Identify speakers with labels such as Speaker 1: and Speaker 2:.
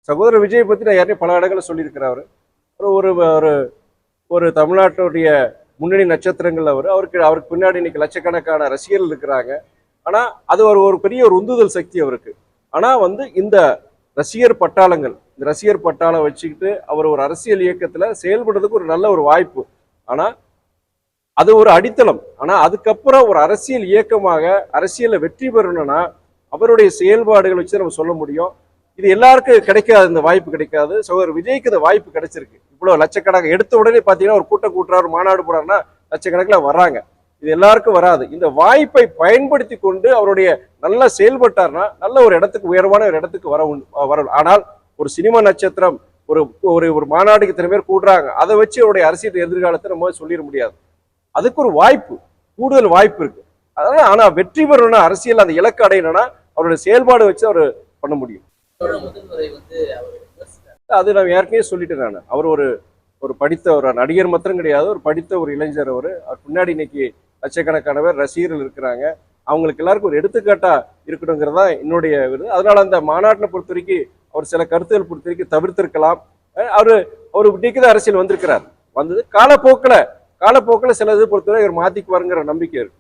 Speaker 1: சகோதரர் விஜய் பத்தி நான் ஏற்கனவே பல இடங்களில் சொல்லியிருக்கிறேன். அவர் ஒரு ஒரு ஒரு தமிழ்நாட்டுடைய முன்னணி நட்சத்திரங்கள். அவருக்கு பின்னாடி இன்னைக்கு லட்சக்கணக்கான ரசிகர்கள் இருக்கிறாங்க. ஆனா அது ஒரு பெரிய ஒரு உந்துதல் சக்தி அவருக்கு. ஆனா இந்த ரசிகர் பட்டாளம் வச்சுக்கிட்டு அவர் ஒரு அரசியல் இயக்கத்துல செயல்படுறதுக்கு ஒரு நல்ல ஒரு வாய்ப்பு. ஆனா அது ஒரு அடித்தளம். ஆனா அதுக்கப்புறம் ஒரு அரசியல் இயக்கமாக அரசியல்ல வெற்றி பெறணும்னா அவருடைய செயல்பாடுகள் வச்சு நம்ம சொல்ல முடியும். இது எல்லாருக்கும் கிடைக்காது, இந்த வாய்ப்பு கிடைக்காது. சகோதரர் விஜய்க்கு இந்த வாய்ப்பு கிடைச்சிருக்கு. இவ்வளவு லட்சக்கணக்காக எடுத்த உடனே பாத்தீங்கன்னா ஒரு கூட்டம் கூட்டுறாரு, மாநாடு போறாருன்னா லட்சக்கணக்கில் வர்றாங்க. இது எல்லாருக்கும் வராது. இந்த வாய்ப்பை பயன்படுத்தி கொண்டு அவருடைய நல்லா செயல்பட்டார்னா நல்ல ஒரு இடத்துக்கு, உயர்வான ஒரு இடத்துக்கு வரும். ஆனால் ஒரு சினிமா நட்சத்திரம் ஒரு ஒரு மாநாடுக்கு இத்தனை பேர் கூடுறாங்க, அதை வச்சு அவருடைய அரசியல் எதிர்காலத்தை நம்ம சொல்லிட முடியாது. அதுக்கு ஒரு வாய்ப்பு, கூடுதல் வாய்ப்பு இருக்கு. அதனால ஆனா வெற்றி பெறணும்னா அரசியல் அந்த இலக்கு அடையணும்னா அவருடைய செயல்பாடு வச்சு அவர் பண்ண முடியும். அது நான் ஏற்கனவே சொல்லிட்டேன். அவர் ஒரு படித்த ஒரு நடிகர் மாத்திரம் கிடையாது, ஒரு படித்த ஒரு இளைஞர். அவர் முன்னாடி இன்னைக்கு லட்சக்கணக்கான பேர் ரசிகர்கள் இருக்கிறாங்க. அவங்களுக்கு எல்லாருக்கும் ஒரு எடுத்துக்காட்டா இருக்கணுங்கிறதா என்னுடைய விருது. அதனால அந்த மாநாட்டில் பொறுத்த வரைக்கும் அவர் சில கருத்துக்கள் பொறுத்த வரைக்கும் தவிர்த்திருக்கலாம். அவரு இன்னைக்குதான் அரசியல் வந்திருக்கிறார். வந்தது காலப்போக்கில் சில இது பொறுத்தவரை இவர் மாத்திக்குவாருங்கிற நம்பிக்கை இருக்கு.